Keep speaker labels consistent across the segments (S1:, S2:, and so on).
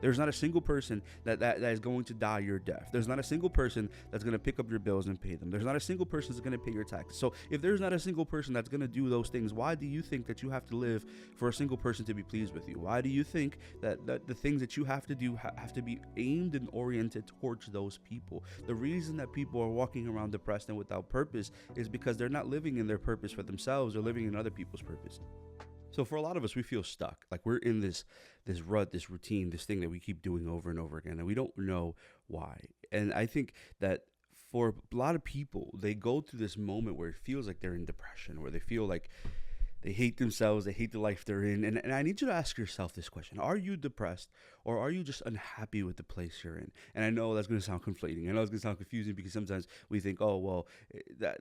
S1: There's not a single person that is going to die your death. There's not a single person that's going to pick up your bills and pay them. There's not a single person that's going to pay your taxes. So if there's not a single person that's going to do those things, why do you think that you have to live for a single person to be pleased with you? Why do you think that the things that you have to do have to be aimed and oriented towards those people? The reason that people are walking around depressed and without purpose is because they're not living in their purpose for themselves, or living in other people's purpose. So for a lot of us, we feel stuck. Like we're in this rut, this routine, this thing that we keep doing over and over again, and we don't know why. And I think that for a lot of people, they go through this moment where it feels like they're in depression, where they feel like they hate themselves, they hate the life they're in. And I need you to ask yourself this question. Are you depressed, or are you just unhappy with the place you're in? And I know that's going to sound conflating. I know it's going to sound confusing, because sometimes we think, oh, well,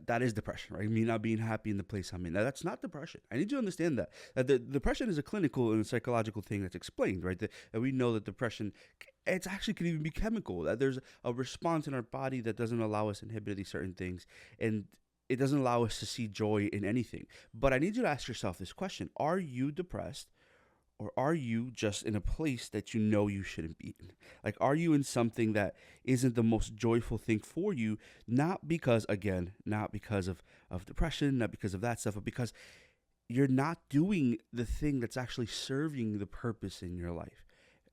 S1: that is depression, right? Me not being happy in the place I'm in. Now, that's not depression. I need you to understand that the depression is a clinical and psychological thing that's explained, right? That we know that depression, it's actually can even be chemical, that there's a response in our body that doesn't allow us to inhibit these certain things. And it doesn't allow us to see joy in anything. But I need you to ask yourself this question. Are you depressed, or are you just in a place that you know you shouldn't be in? Like, are you in something that isn't the most joyful thing for you? Not because, again, not because of depression, not because of that stuff, but because you're not doing the thing that's actually serving the purpose in your life.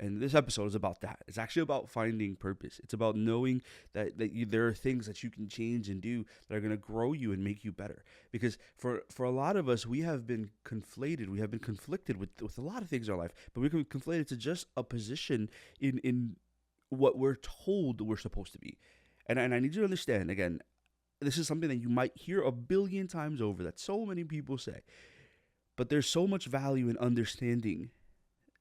S1: And this episode is about that. It's actually about finding purpose. It's about knowing that there are things that you can change and do that are going to grow you and make you better. Because for a lot of us, we have been conflated. We have been conflicted with a lot of things in our life. But we've been conflated to just a position in what we're told we're supposed to be. And I need you to understand, again, this is something that you might hear a billion times over, that so many people say. But there's so much value in understanding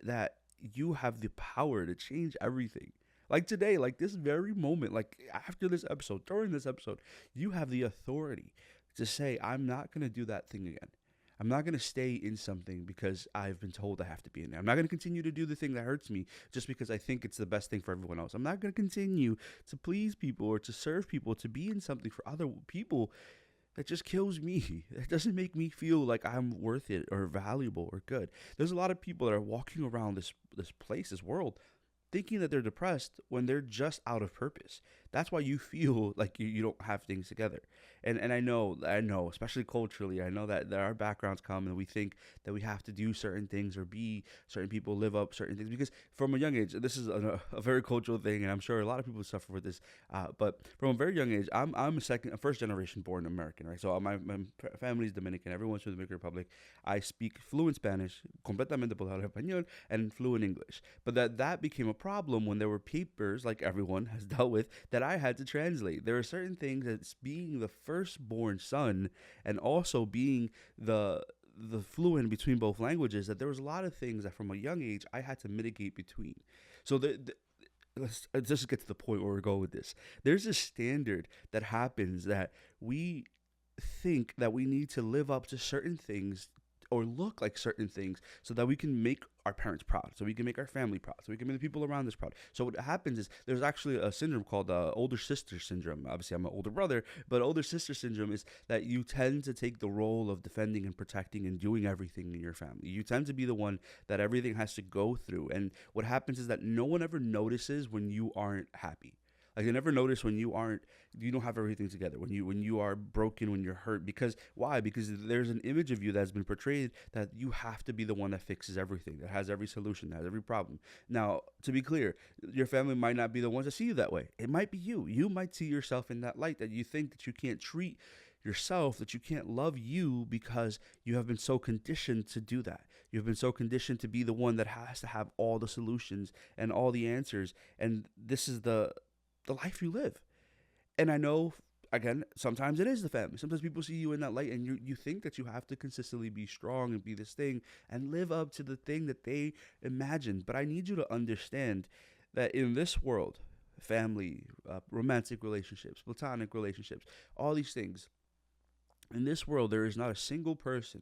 S1: that you have the power to change everything. Like today, like this very moment, like after this episode, during this episode, you have the authority to say, I'm not going to do that thing again. I'm not going to stay in something because I've been told I have to be in there. I'm not going to continue to do the thing that hurts me just because I think it's the best thing for everyone else. I'm not going to continue to please people or to serve people, to be in something for other people that just kills me. It doesn't make me feel like I'm worth it or valuable or good. There's a lot of people that are walking around this place, this world, thinking that they're depressed when they're just out of purpose. That's why you feel like you don't have things together. And I know, especially culturally, I know that our backgrounds come and we think that we have to do certain things or be certain people, live up certain things. Because from a young age, this is a very cultural thing, and I'm sure a lot of people suffer with this. But from a very young age, I'm a first generation born American, right? So my family is Dominican. Everyone's from the Dominican Republic. I speak fluent Spanish, completamente puedo hablar español, and fluent English. But that became a problem when there were papers, like everyone has dealt with, that I had to translate. There are certain things that's being the firstborn son and also being the fluent between both languages, that there was a lot of things that from a young age I had to mitigate between. So let's just get to the point where we're going with this. There's a standard that happens that we think that we need to live up to certain things or look like certain things so that we can make our parents proud, so we can make our family proud, so we can make the people around us proud. So what happens is there's actually a syndrome called older sister syndrome. Obviously, I'm an older brother, but older sister syndrome is that you tend to take the role of defending and protecting and doing everything in your family. You tend to be the one that everything has to go through. And what happens is that no one ever notices when you aren't happy. Like, they never notice when you don't have everything together, when you are broken, when you're hurt. Because why? Because there's an image of you that's been portrayed that you have to be the one that fixes everything, that has every solution, that has every problem. Now, to be clear, your family might not be the ones that see you that way. It might be you. You might see yourself in that light, that you think that you can't treat yourself, that you can't love you because you have been so conditioned to do that. You've been so conditioned to be the one that has to have all the solutions and all the answers. And this is the life you live. And I know, again, sometimes it is the family. Sometimes people see you in that light and you think that you have to consistently be strong and be this thing and live up to the thing that they imagined. But I need you to understand that in this world, family, romantic relationships, platonic relationships, all these things, in this world, there is not a single person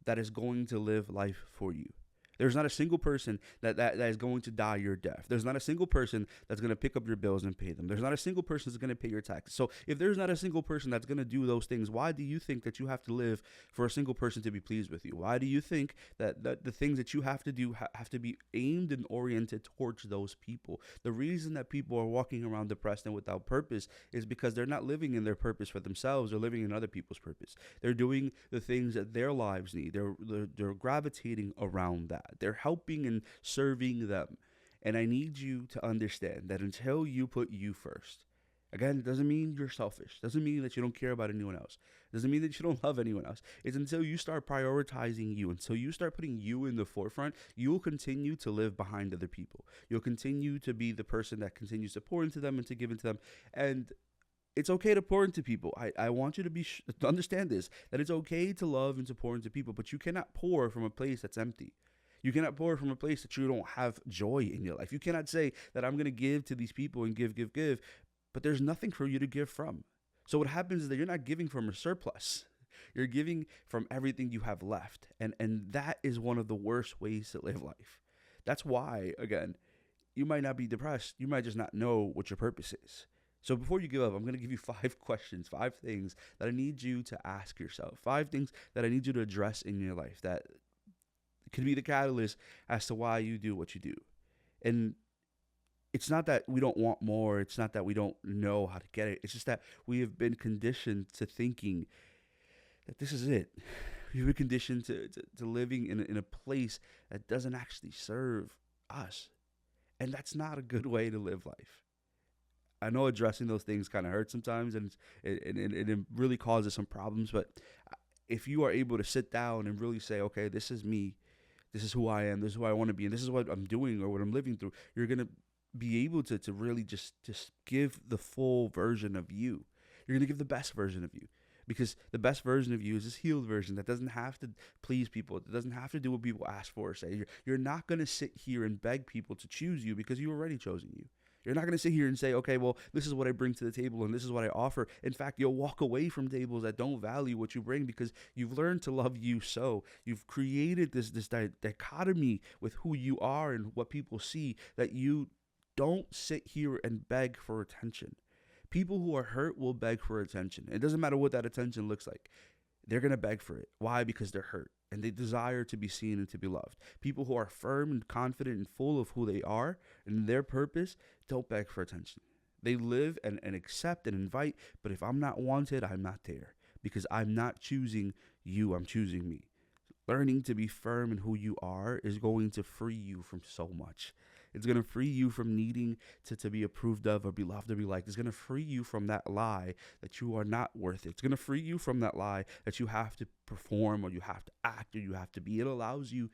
S1: that is going to live life for you. There's not a single person that is going to die your death. There's not a single person that's going to pick up your bills and pay them. There's not a single person that's going to pay your taxes. So if there's not a single person that's going to do those things, why do you think that you have to live for a single person to be pleased with you? Why do you think that the things that you have to do have to be aimed and oriented towards those people? The reason that people are walking around depressed and without purpose is because they're not living in their purpose for themselves. They're living in other people's purpose. They're doing the things that their lives need. They're gravitating around that. They're helping and serving them. And I need you to understand that until you put you first, again, it doesn't mean you're selfish. Doesn't mean that you don't care about anyone else. Doesn't mean that you don't love anyone else. It's until you start prioritizing you, until you start putting you in the forefront, you will continue to live behind other people. You'll continue to be the person that continues to pour into them and to give into them. And it's okay to pour into people. I want you to understand this, that it's okay to love and to pour into people, but you cannot pour from a place that's empty. You cannot pour from a place that you don't have joy in your life. You cannot say that I'm going to give to these people and give, but there's nothing for you to give from. So what happens is that you're not giving from a surplus. You're giving from everything you have left. And that is one of the worst ways to live life. That's why, again, you might not be depressed. You might just not know what your purpose is. So before you give up, I'm going to give you 5 questions, 5 things that I need you to ask yourself, 5 things that I need you to address in your life that could be the catalyst as to why you do what you do. And it's not that we don't want more. It's not that we don't know how to get it. It's just that we have been conditioned to thinking that this is it. We've been conditioned to living in a place that doesn't actually serve us. And that's not a good way to live life. I know addressing those things kind of hurts sometimes, and it really causes some problems. But if you are able to sit down and really say, okay, this is me, this is who I am, this is who I want to be, and this is what I'm doing or what I'm living through, you're going to be able to really just give the full version of you. You're going to give the best version of you, because the best version of you is this healed version that doesn't have to please people. It doesn't have to do what people ask for or say. You're not going to sit here and beg people to choose you because you already chosen you. You're not going to sit here and say, okay, well, this is what I bring to the table and this is what I offer. In fact, you'll walk away from tables that don't value what you bring because you've learned to love you so. You've created this dichotomy with who you are and what people see, that you don't sit here and beg for attention. People who are hurt will beg for attention. It doesn't matter what that attention looks like. They're going to beg for it. Why? Because they're hurt and they desire to be seen and to be loved. People who are firm and confident and full of who they are and their purpose don't beg for attention. They live and accept and invite, but if I'm not wanted, I'm not there, because I'm not choosing you, I'm choosing me. Learning to be firm in who you are is going to free you from so much. It's going to free you from needing to be approved of or be loved or be liked. It's going to free you from that lie that you are not worth it. It's going to free you from that lie that you have to perform or you have to act or you have to be. It allows you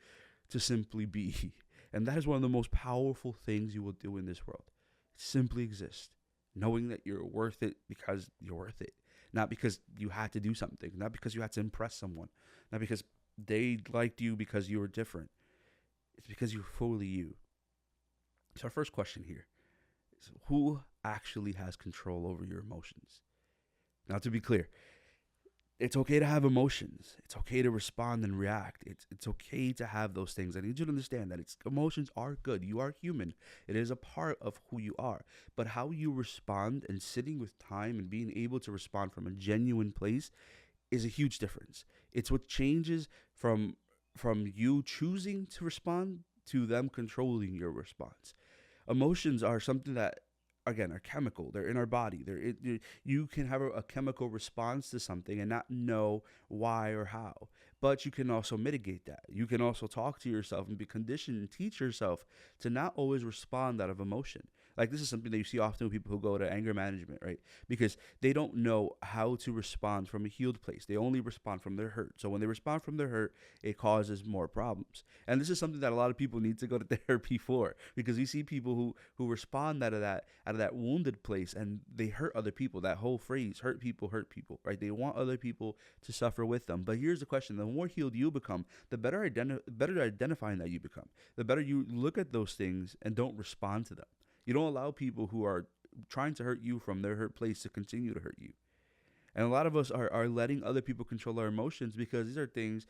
S1: to simply be. And that is one of the most powerful things you will do in this world. Simply exist, knowing that you're worth it because you're worth it. Not because you had to do something, not because you had to impress someone, not because they liked you because you were different. It's because you're fully you. So our first question here is, who actually has control over your emotions? Now, to be clear, it's okay to have emotions. It's okay to respond and react. It's okay to have those things. I need you to understand that emotions are good. You are human. It is a part of who you are. But how you respond and sitting with time and being able to respond from a genuine place is a huge difference. It's what changes from you choosing to respond to them controlling your response. Emotions are something that, again, are chemical. They're in our body. You can have a chemical response to something and not know why or how. But you can also mitigate that. You can also talk to yourself and be conditioned and teach yourself to not always respond out of emotion. Like, this is something that you see often with people who go to anger management, right? Because they don't know how to respond from a healed place. They only respond from their hurt. So when they respond from their hurt, it causes more problems. And this is something that a lot of people need to go to therapy for, because you see people who respond out of that wounded place and they hurt other people. That whole phrase, hurt people, right? They want other people to suffer with them. But here's the question: the more healed you become, the better identifying that you become. The better you look at those things and don't respond to them. You don't allow people who are trying to hurt you from their hurt place to continue to hurt you. And a lot of us are letting other people control our emotions because these are things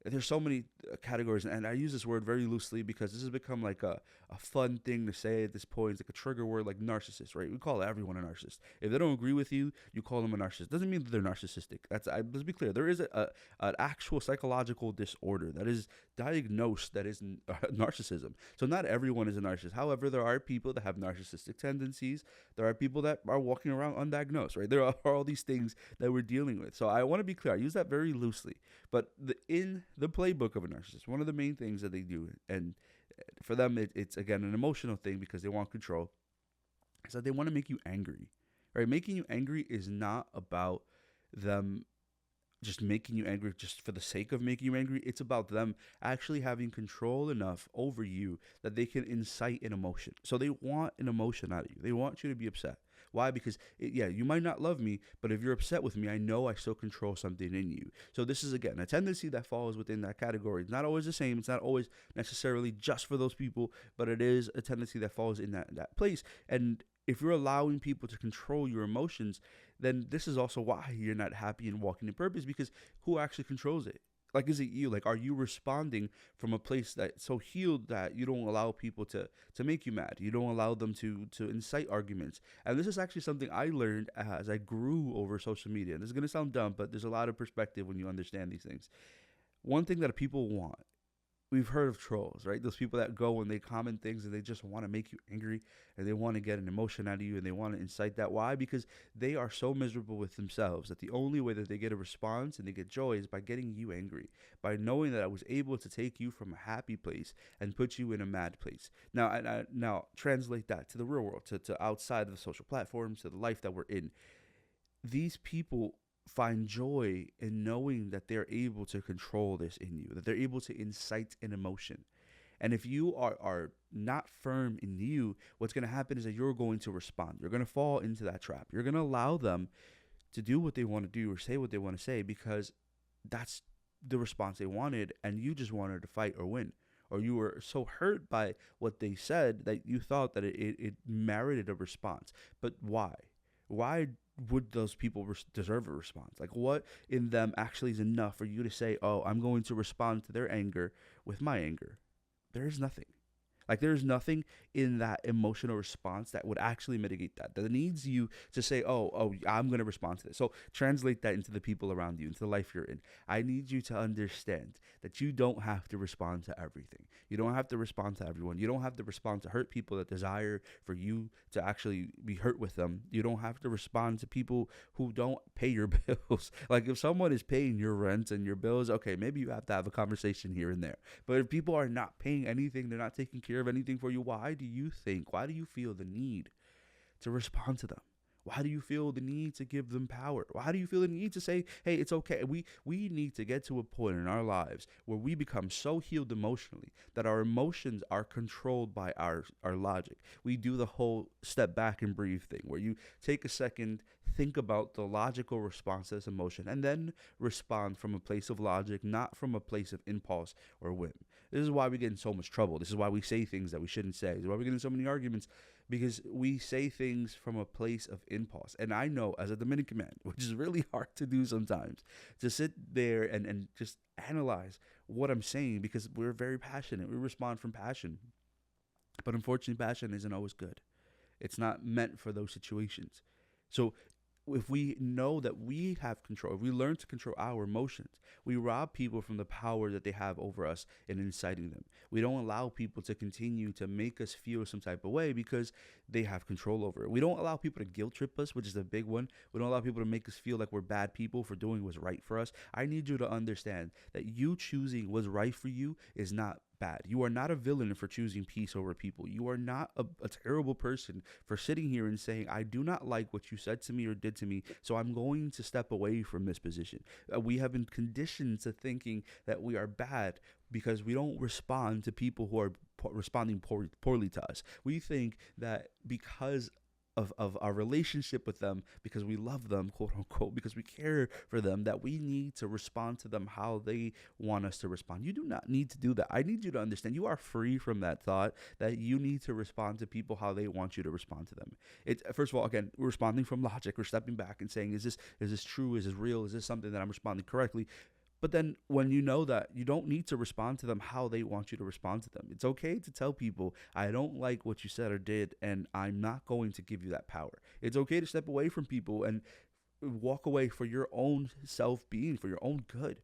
S1: There's so many categories, and I use this word very loosely because this has become like a fun thing to say at this point. It's like a trigger word, like narcissist, right? We call everyone a narcissist. If they don't agree with you, you call them a narcissist. Doesn't mean that they're narcissistic. Let's be clear. There is an actual psychological disorder that is diagnosed, that is narcissism. So not everyone is a narcissist. However, there are people that have narcissistic tendencies. There are people that are walking around undiagnosed, right? There are all these things that we're dealing with. So I want to be clear. I use that very loosely. But in the playbook of a narcissist, one of the main things that they do, and for them, it's again an emotional thing because they want control, is that they want to make you angry, right? Making you angry is not about them just making you angry just for the sake of making you angry. It's about them actually having control enough over you that they can incite an emotion. So they want an emotion out of you. They want you to be upset. Why? Because, you might not love me, but if you're upset with me, I know I still control something in you. So this is, again, a tendency that falls within that category. It's not always the same. It's not always necessarily just for those people, but it is a tendency that falls in that place. And if you're allowing people to control your emotions, then this is also why you're not happy and walking in purpose, because who actually controls it? Like, is it you? Like, are you responding from a place that's so healed that you don't allow people to make you mad? You don't allow them to incite arguments. And this is actually something I learned as I grew over social media. And this is going to sound dumb, but there's a lot of perspective when you understand these things. One thing that people want, we've heard of trolls, right? Those people that go and they comment things and they just want to make you angry and they want to get an emotion out of you and they want to incite that. Why? Because they are so miserable with themselves that the only way that they get a response and they get joy is by getting you angry, by knowing that I was able to take you from a happy place and put you in a mad place. Now translate that to the real world, to outside of the social platforms, to the life that we're in. These people find joy in knowing that they're able to control this in you, that they're able to incite an emotion. And if you are not firm in you, what's going to happen is that you're going to respond. You're going to fall into that trap. You're going to allow them to do what they want to do or say what they want to say because that's the response they wanted, and you just wanted to fight or win. Or you were so hurt by what they said that you thought that it merited a response. But why? Why would those people deserve a response? Like, what in them actually is enough for you to say, oh, I'm going to respond to their anger with my anger? There is nothing. Like, there's nothing in that emotional response that would actually mitigate that. That needs you to say, oh, I'm going to respond to this. So translate that into the people around you, into the life you're in. I need you to understand that you don't have to respond to everything. You don't have to respond to everyone. You don't have to respond to hurt people that desire for you to actually be hurt with them. You don't have to respond to people who don't pay your bills. Like, if someone is paying your rent and your bills, okay, maybe you have to have a conversation here and there. But if people are not paying anything, they're not taking care of anything for you, why do you feel the need to respond to them? Why do you feel the need to give them power? Why do you feel the need to say, hey, it's okay? We need to get to a point in our lives where we become so healed emotionally that our emotions are controlled by our logic. We do the whole step back and breathe thing where you take a second, think about the logical response to this emotion, and then respond from a place of logic, not from a place of impulse or whim. This is why we get in so much trouble. This is why we say things that we shouldn't say. This is why we get in so many arguments, because we say things from a place of impulse. And I know, as a Dominican man, which is really hard to do sometimes, to sit there and just analyze what I'm saying, because we're very passionate. We respond from passion. But unfortunately, passion isn't always good. It's not meant for those situations. So if we know that we have control, if we learn to control our emotions, we rob people from the power that they have over us in inciting them. We don't allow people to continue to make us feel some type of way because they have control over it. We don't allow people to guilt trip us, which is a big one. We don't allow people to make us feel like we're bad people for doing what's right for us. I need you to understand that you choosing what's right for you is not bad. You are not a villain for choosing peace over people. You are not a terrible person for sitting here and saying, I do not like what you said to me or did to me, so I'm going to step away from this position. We have been conditioned to thinking that we are bad because we don't respond to people who are responding poorly to us. We think that because of our relationship with them, because we love them, quote unquote, because we care for them, that we need to respond to them how they want us to respond. You do not need to do that. I need you to understand you are free from that thought that you need to respond to people how they want you to respond to them. It's, first of all, again, we're responding from logic. We're stepping back and saying, is this true? Is this real? Is this something that I'm responding correctly? But then when you know that, you don't need to respond to them how they want you to respond to them. It's okay to tell people, I don't like what you said or did, and I'm not going to give you that power. It's okay to step away from people and walk away for your own self being, for your own good.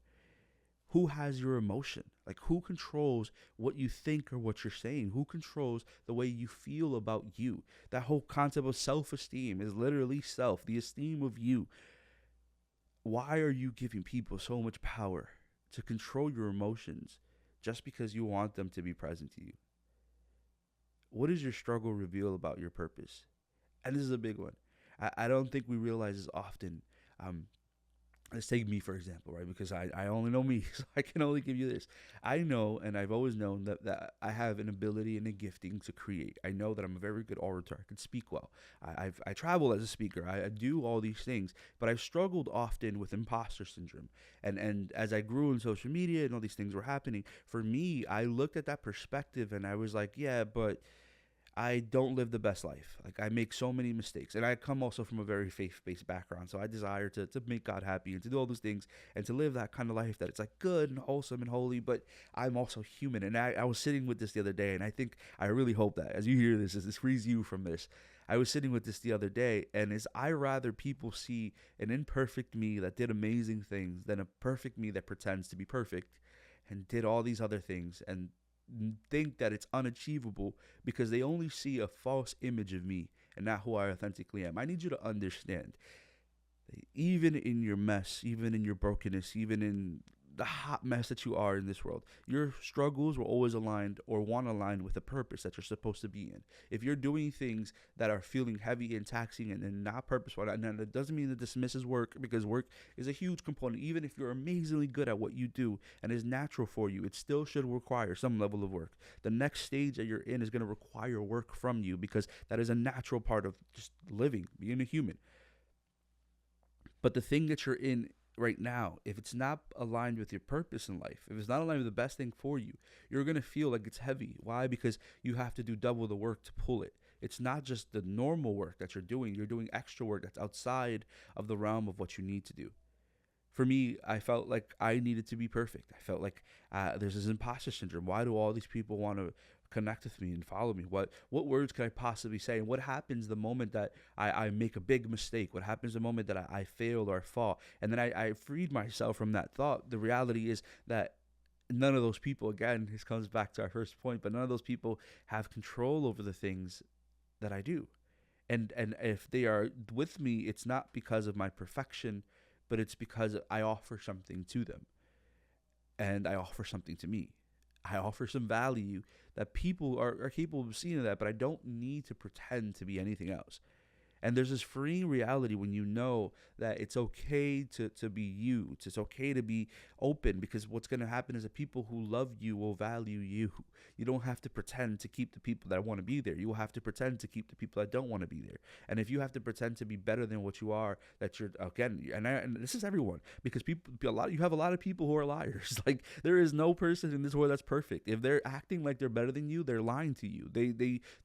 S1: Who has your emotion? Like, who controls what you think or what you're saying? Who controls the way you feel about you? That whole concept of self esteem is literally self, the esteem of you. Why are you giving people so much power to control your emotions just because you want them to be present to you? What does your struggle reveal about your purpose? And this is a big one. I don't think we realize this often. Um, let's take me for example, right? Because I only know me, so I can only give you this. I know, and I've always known that I have an ability and a gifting to create. I know that I'm a very good orator. I can speak well. I travel as a speaker. I do all these things, but I've struggled often with imposter syndrome. And as I grew in social media and all these things were happening, for me, I looked at that perspective and I was like, yeah, but I don't live the best life. Like, I make so many mistakes. And I come also from a very faith-based background. So I desire to make God happy and to do all those things and to live that kind of life that it's like good and wholesome and holy, but I'm also human. And I was sitting with this the other day, and I think I really hope that as you hear this, as this frees you from this. I was sitting with this the other day, and is I rather people see an imperfect me that did amazing things than a perfect me that pretends to be perfect and did all these other things and think that it's unachievable because they only see a false image of me and not who I authentically am. I need you to understand that even in your mess, even in your brokenness, even in the hot mess that you are in this world, your struggles were always aligned or want to align with the purpose that you're supposed to be in. If you're doing things that are feeling heavy and taxing and not purposeful, and that doesn't mean that dismisses work, because work is a huge component. Even if you're amazingly good at what you do and is natural for you, it still should require some level of work. The next stage that you're in is going to require work from you because that is a natural part of just living, being a human. But the thing that you're in right now, if it's not aligned with your purpose in life, if it's not aligned with the best thing for you, you're going to feel like it's heavy. Why? Because you have to do double the work to pull it. It's not just the normal work that you're doing extra work that's outside of the realm of what you need to do. For me, I felt like I needed to be perfect. I felt like there's this imposter syndrome. Why do all these people want to connect with me and follow me? What words could I possibly say? And what happens the moment that I make a big mistake? What happens the moment that I fail or I fall? And then I freed myself from that thought. The reality is that none of those people, again, this comes back to our first point, but none of those people have control over the things that I do. And if they are with me, it's not because of my perfection, but it's because I offer something to them and I offer something to me. I offer some value that people are capable of seeing that, but I don't need to pretend to be anything else. And there's this freeing reality when you know that it's okay to be you. It's okay to be open, because what's going to happen is that people who love you will value you. You don't have to pretend to keep the people that want to be there. You will have to pretend to keep the people that don't want to be there. And if you have to pretend to be better than what you are, that you're, again, and this is everyone, because you have a lot of people who are liars. Like, there is no person in this world that's perfect. If they're acting like they're better than you, they're lying to you.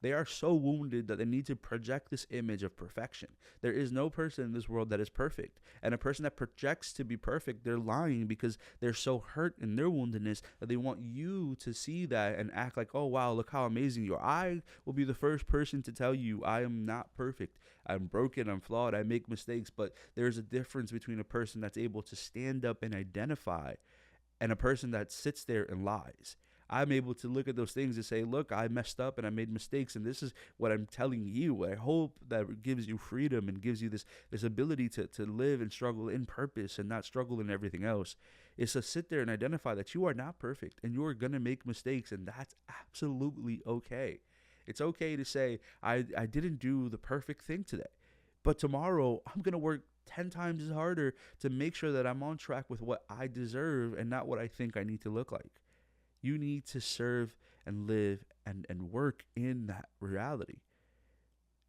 S1: They are so wounded that they need to project this image of perfection. There is no person in this world that is perfect. And a person that projects to be perfect, they're lying because they're so hurt in their woundedness that they want you to see that and act like, oh, wow, look how amazing you are. I will be the first person to tell you I am not perfect. I'm broken. I'm flawed. I make mistakes. But there's a difference between a person that's able to stand up and identify and a person that sits there and lies. I'm able to look at those things and say, look, I messed up and I made mistakes, and this is what I'm telling you. I hope that gives you freedom and gives you this ability to live and struggle in purpose and not struggle in everything else. Is to sit there and identify that you are not perfect and you are going to make mistakes, and that's absolutely okay. It's okay to say, I didn't do the perfect thing today, but tomorrow I'm going to work 10 times as harder to make sure that I'm on track with what I deserve and not what I think I need to look like. You need to serve and live and work in that reality.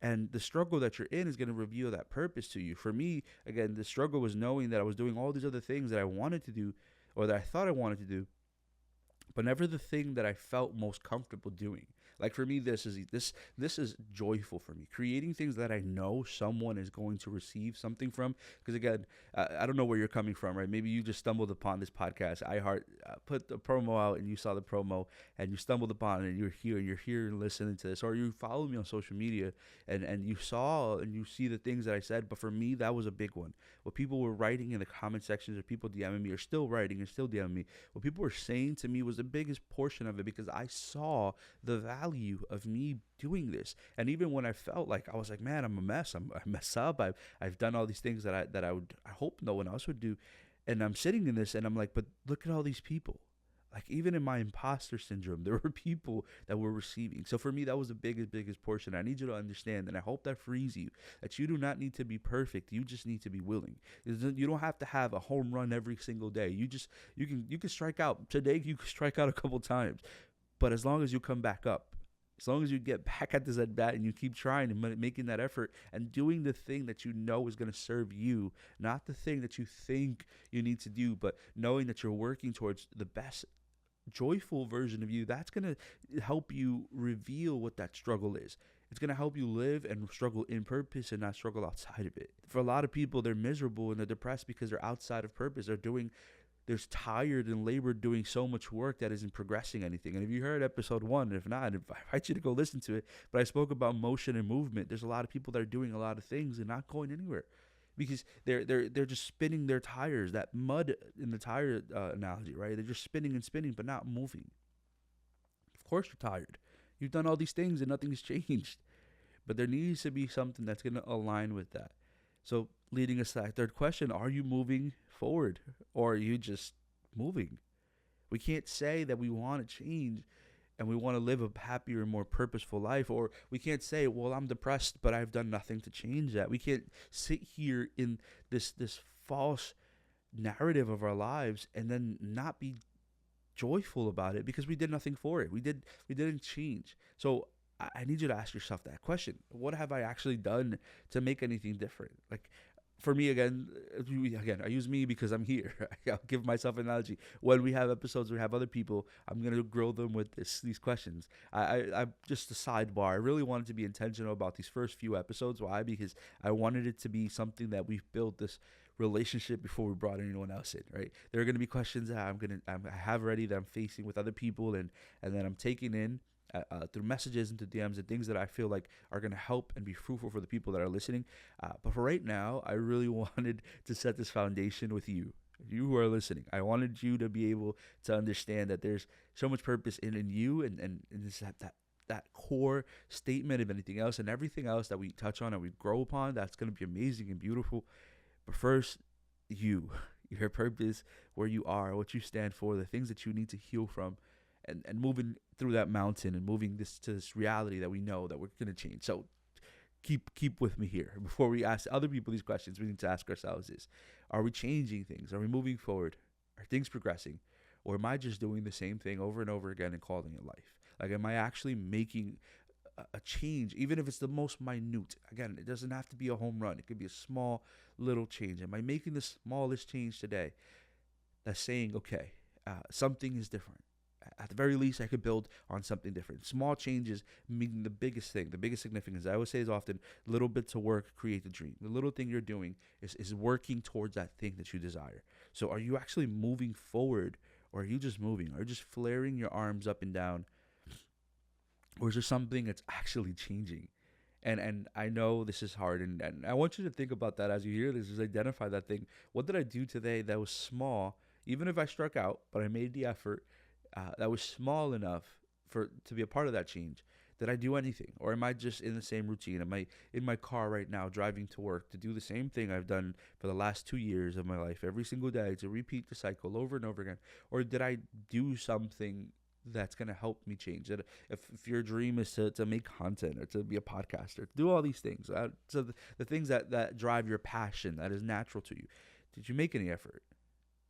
S1: And the struggle that you're in is going to reveal that purpose to you. For me, again, the struggle was knowing that I was doing all these other things that I wanted to do or that I thought I wanted to do, but never the thing that I felt most comfortable doing. Like for me, this is joyful for me. Creating things that I know someone is going to receive something from. Because again, I don't know where you're coming from, right? Maybe you just stumbled upon this podcast. I heart put the promo out, and you saw the promo, and you stumbled upon it, and you're here and listening to this, or you follow me on social media, and you saw and you see the things that I said. But for me, that was a big one. What people were writing in the comment sections, or people DMing me, or still writing and still DMing me, what people were saying to me was the biggest portion of it, because I saw the value of me doing this. And even when I felt like I was like, man, I'm a mess. I mess up. I've done all these things I hope no one else would do. And I'm sitting in this and I'm like, but look at all these people. Like even in my imposter syndrome, there were people that were receiving. So for me, that was the biggest portion. I need you to understand, and I hope that frees you, that you do not need to be perfect. You just need to be willing. You don't have to have a home run every single day. You can strike out today. You can strike out a couple times, but as long as you come back up, as long as you get back at this at bat and you keep trying and making that effort and doing the thing that you know is going to serve you, not the thing that you think you need to do, but knowing that you're working towards the best joyful version of you, that's going to help you reveal what that struggle is. It's going to help you live and struggle in purpose and not struggle outside of it. For a lot of people, they're miserable and they're depressed because they're outside of purpose. They're tired and labored doing so much work that isn't progressing anything. And if you heard episode 1, if not, I invite you to go listen to it. But I spoke about motion and movement. There's a lot of people that are doing a lot of things and not going anywhere, because they're just spinning their tires. That mud in the tire analogy, right? They're just spinning and spinning, but not moving. Of course you're tired. You've done all these things and nothing's changed. But there needs to be something that's going to align with that. So leading us to that third question, are you moving forward, or are you just moving? We can't say that we want to change and we want to live a happier and more purposeful life. Or we can't say, well, I'm depressed, but I've done nothing to change that. We can't sit here in this false narrative of our lives and then not be joyful about it because we did nothing for it. We didn't change. So I need you to ask yourself that question. What have I actually done to make anything different? Like, for me, again, I use me because I'm here. I'll give myself an analogy. When we have episodes, we have other people, I'm going to grill them with these questions. I just a sidebar. I really wanted to be intentional about these first few episodes. Why? Because I wanted it to be something that we've built this relationship before we brought anyone else in, right? There are going to be questions that I have already that I'm facing with other people and then I'm taking in through messages and to DMs and things that I feel like are going to help and be fruitful for the people that are listening. But for right now, I really wanted to set this foundation with you who are listening. I wanted you to be able to understand that there's so much purpose in you and this, that core statement of anything else, and everything else that we touch on and we grow upon, that's going to be amazing and beautiful. But first, your purpose, where you are, what you stand for, the things that you need to heal from, and moving through that mountain and moving to this reality that we know that we're going to change. So keep with me here. Before we ask other people these questions, we need to ask ourselves this: are we changing things? Are we moving forward? Are things progressing? Or am I just doing the same thing over and over again and calling it life? Like, am I actually making a change, even if it's the most minute? Again, it doesn't have to be a home run. It could be a small little change. Am I making the smallest change today that's saying, okay, something is different? At the very least, I could build on something different. Small changes mean the biggest thing, the biggest significance. I always say is often, little bits of work create the dream. The little thing you're doing is working towards that thing that you desire. So are you actually moving forward, or are you just moving? Are you just flaring your arms up and down? Or is there something that's actually changing? And I know this is hard, and I want you to think about that as you hear this, is identify that thing. What did I do today that was small, even if I struck out, but I made the effort, that was small enough to be a part of that change? Did I do anything? Or am I just in the same routine? Am I in my car right now driving to work to do the same thing I've done for the last 2 years of my life every single day, to repeat the cycle over and over again? Or did I do something that's going to help me change? That if your dream is to make content or to be a podcaster, to do all these things, so the things that drive your passion, that is natural to you, did you make any effort?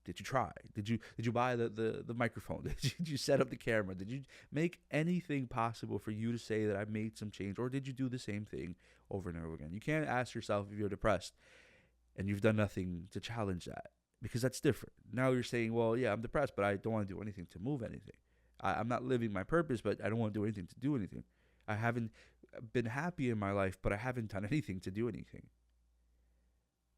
S1: Did you try? Did you buy the microphone? Did you set up the camera? Did you make anything possible for you to say that I made some change? Or did you do the same thing over and over again? You can't ask yourself if you're depressed and you've done nothing to challenge that, because that's different. Now you're saying, well, yeah, I'm depressed, but I don't want to do anything to move anything. I'm not living my purpose, but I don't want to do anything to do anything. I haven't been happy in my life, but I haven't done anything to do anything.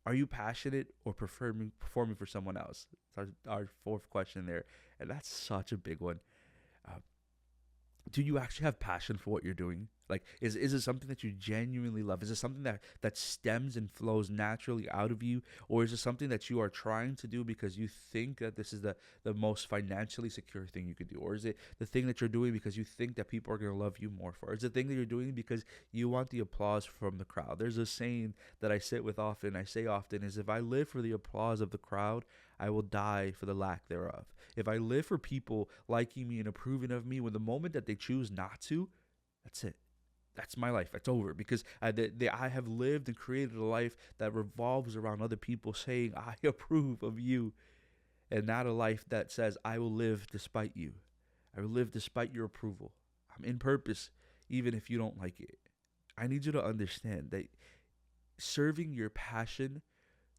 S1: Are you passionate or performing for someone else? It's our fourth question there. And that's such a big one. Uh, do you actually have passion for what you're doing? Like, is it something that you genuinely love? Is it something that stems and flows naturally out of you? Or is it something that you are trying to do because you think that this is the most financially secure thing you could do? Or is it the thing that you're doing because you think that people are going to love you more for? Or is it the thing that you're doing because you want the applause from the crowd? There's a saying that I sit with often, I say often, is if I live for the applause of the crowd, I will die for the lack thereof. If I live for people liking me and approving of me, when the moment that they choose not to, that's it. That's my life. That's over, because I have lived and created a life that revolves around other people saying, I approve of you, and not a life that says, I will live despite you. I will live despite your approval. I'm in purpose, even if you don't like it. I need you to understand that serving your passion,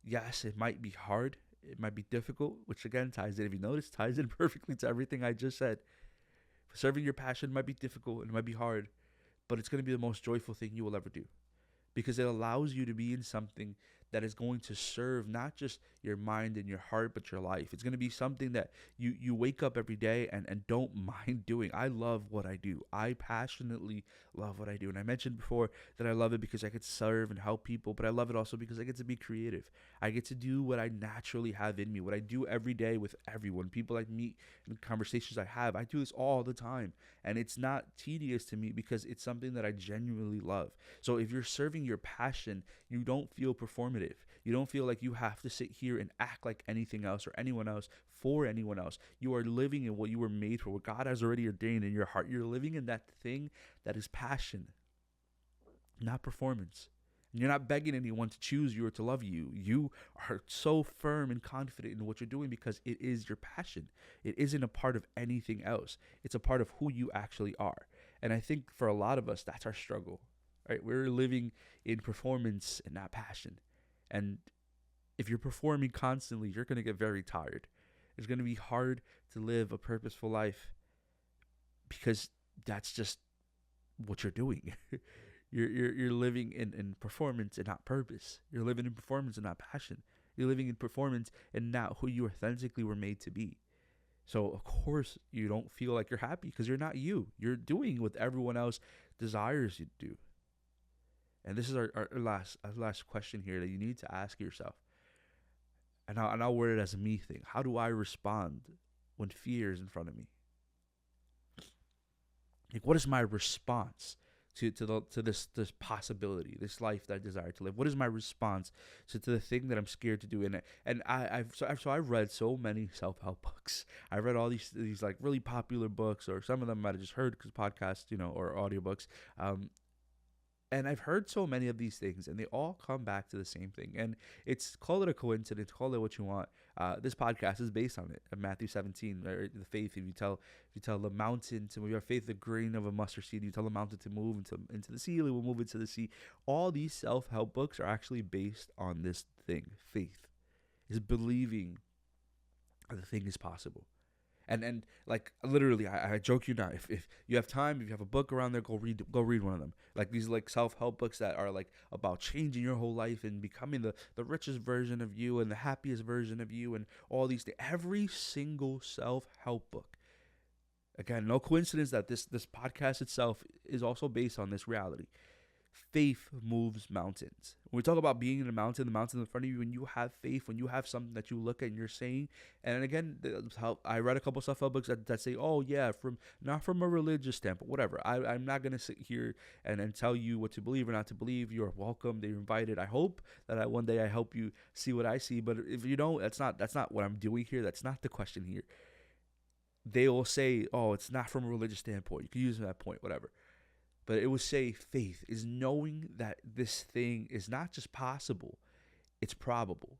S1: yes, it might be hard. It might be difficult, which again ties in, if you notice, ties in perfectly to everything I just said. Serving your passion might be difficult and it might be hard, but it's going to be the most joyful thing you will ever do, because it allows you to be in something that is going to serve not just your mind and your heart, but your life. It's going to be something that you wake up every day and don't mind doing. I love what I do. I passionately love what I do. And I mentioned before that I love it because I get to serve and help people, but I love it also because I get to be creative. I get to do what I naturally have in me, what I do every day with everyone, people I meet and conversations I have. I do this all the time, and it's not tedious to me because it's something that I genuinely love. So if you're serving your passion, you don't feel performative. You don't feel like you have to sit here and act like anything else or anyone else for anyone else. You are living in what you were made for, what God has already ordained in your heart. You're living in that thing that is passion, not performance. And you're not begging anyone to choose you or to love you. You are so firm and confident in what you're doing because it is your passion. It isn't a part of anything else. It's a part of who you actually are. And I think for a lot of us, that's our struggle. Right? We're living in performance and not passion. And if you're performing constantly, you're going to get very tired. It's going to be hard to live a purposeful life because that's just what you're doing. You're living in performance and not purpose. You're living in performance and not passion. You're living in performance and not who you authentically were made to be. So of course you don't feel like you're happy because you're not you. You're doing what everyone else desires you to do. And this is our last question here that you need to ask yourself. And I'll word it as a me thing. How do I respond when fear is in front of me? Like, what is my response to this possibility, this life that I desire to live? What is my response to the thing that I'm scared to do? I've read so many self-help books. I read all these like really popular books, or some of them I might have just heard because podcasts, or audiobooks. And I've heard so many of these things, and they all come back to the same thing. And call it a coincidence, call it what you want. This podcast is based on it. Matthew 17, right? The faith. If you tell the mountain to move, your faith, the grain of a mustard seed, you tell the mountain to move into the sea, it will move into the sea. All these self-help books are actually based on this thing. Faith is believing that the thing is possible. And like literally, I joke you not. If you have time, if you have a book around there, go read one of them. Like these like self-help books that are like about changing your whole life and becoming the richest version of you and the happiest version of you and all these things. Every single self-help book. Again, no coincidence that this podcast itself is also based on this reality. Faith moves mountains. When we talk about being in the mountain in front of you, when you have faith, when you have something that you look at and you're saying, and again, I read a couple self-help books that say, oh yeah, not from a religious standpoint, whatever. I'm not going to sit here and tell you what to believe or not to believe. You're welcome. They're invited. I hope that one day I help you see what I see. But if you don't, that's not what I'm doing here. That's not the question here. They will say, oh, it's not from a religious standpoint. You can use that point, whatever. But it would say faith is knowing that this thing is not just possible, it's probable.